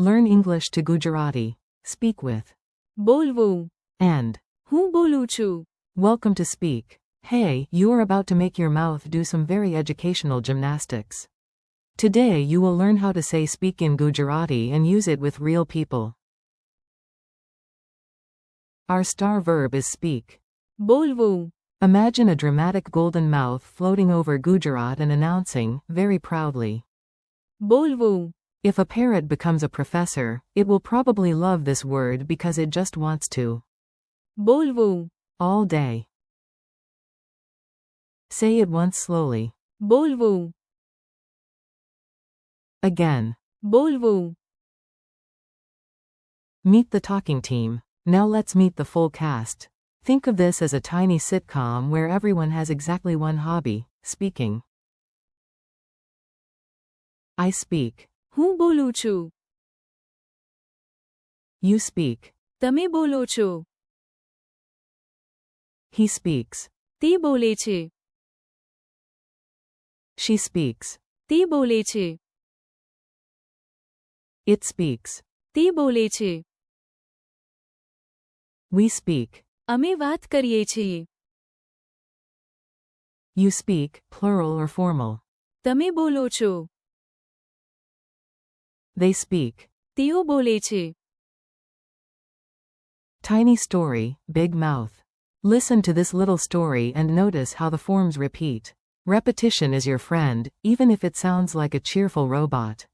Learn English to Gujarati. Speak with. બોલવું. And. હું બોલું છું. Welcome to Speak. Hey, you are about to make your mouth do some very educational gymnastics. Today you will learn how to say speak in Gujarati and use it with real people. Our star verb is speak. બોલવું. Imagine a dramatic golden mouth floating over Gujarat and announcing, very proudly. બોલવું. If a parrot becomes a professor, it will probably love this word because it just wants to. બોલવું. All day. Say it once slowly. બોલવું. Again. બોલવું. Meet the talking team. Now let's meet the full cast. Think of this as a tiny sitcom where everyone has exactly one hobby, speaking. I speak. હું બોલું છું. You speak. તમે બોલો છો. He speaks. તે બોલે છે. She speaks. તે બોલે છે. It speaks. તે બોલે છે. We speak. અમે વાત કરીએ છીએ. You speak, plural or formal. તમે બોલો છો. They speak. તેઓ બોલે છે. Tiny story, big mouth. Listen to this little story and notice how the forms repeat. Repetition is your friend, even if it sounds like a cheerful robot.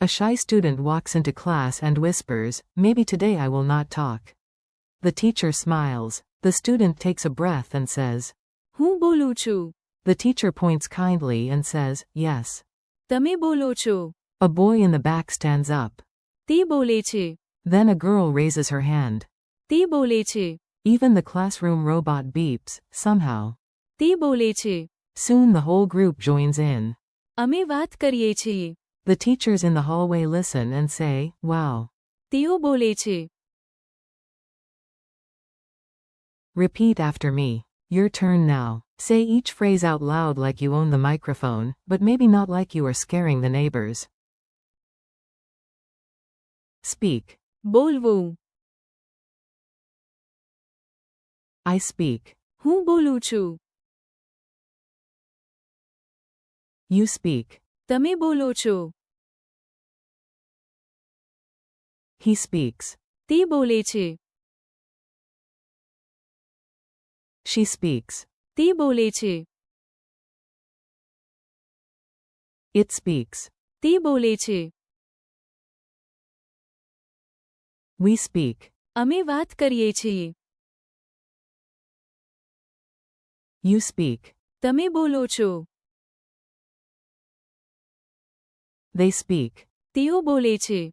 A shy student walks into class and whispers, "Maybe today I will not talk." The teacher smiles. The student takes a breath and says, હું બોલું છું. The teacher points kindly and says, "Yes." તમે બોલો છો. A boy in the back stands up. તે બોલે છે. Then a girl raises her hand. તે બોલે છે. Even the classroom robot beeps, somehow. તે બોલે છે. Soon the whole group joins in. અમે વાત કરીએ છીએ. The teachers in the hallway listen and say, "Wow." તેઓ બોલે છે. Repeat after me. Your turn now. Say each phrase out loud like you own the microphone, but maybe not like you are scaring the neighbors. Speak. બોલવું. I speak. હું બોલું છું. You speak. તમે બોલો છો. He speaks. તે બોલે છે. She speaks. તે બોલે છે. It speaks. તે બોલે છે. We speak. અમે વાત કરીએ છીએ. You speak. તમે બોલો છો. They speak. તેઓ બોલે છે.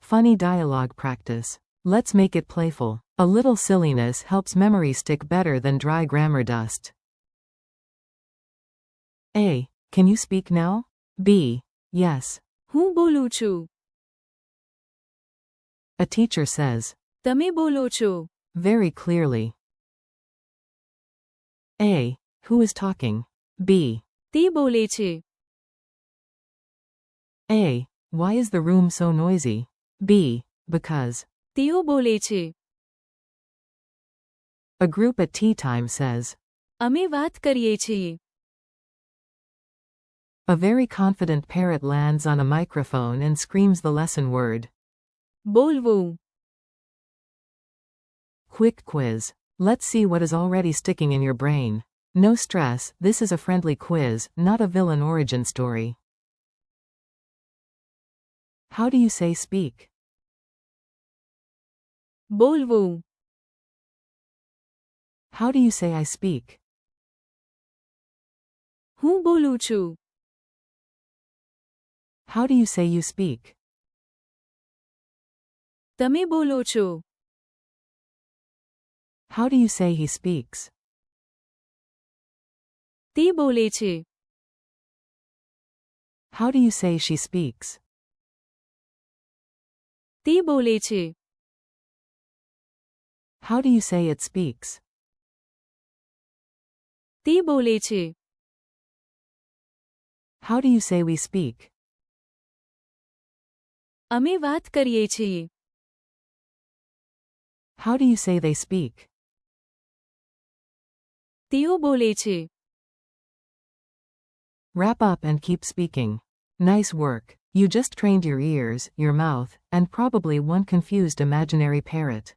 Funny dialogue practice. Let's make it playful. A little silliness helps memory stick better than dry grammar dust. A. Can you speak now? B. Yes. હું બોલું છું. A teacher says. તમે બોલો છો. Very clearly. A. Who is talking? B. તે બોલે છે. A. Why is the room so noisy? B. Because. તેઓ બોલે છે. A group at tea time says. અમે વાત કરીએ છીએ. A very confident parrot lands on a microphone and screams the lesson word. બોલવું. Quick quiz. Let's see what is already sticking in your brain. No stress, this is a friendly quiz, not a villain origin story. How do you say speak? બોલવું. How do you say I speak? હું બોલું છું. How do you say you speak? તમે બોલો છો. How do you say he speaks? તે બોલે છે. How do you say she speaks? તે બોલે છે. How do you say it speaks? તે બોલે છે. How do you say we speak? અમે વાત કરીએ છીએ. How do you say they speak? તેઓ બોલે છે. Wrap up and keep speaking. Nice work. You just trained your ears, your mouth, and probably one confused imaginary parrot.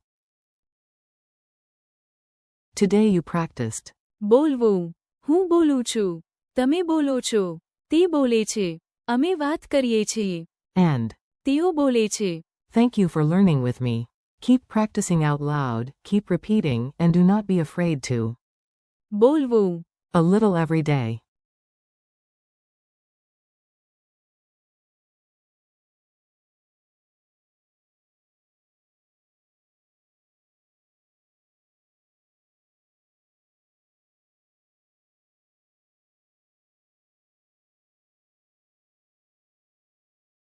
Today you practiced. બોલવું. હું બોલું છું. તમે બોલો છો. તે બોલે છે. અમે વાત કરીએ છીએ. And તેઓ બોલે છે. thank you for learning with me. Keep practicing out loud, keep repeating, and do not be afraid to. બોલવું. A little every day.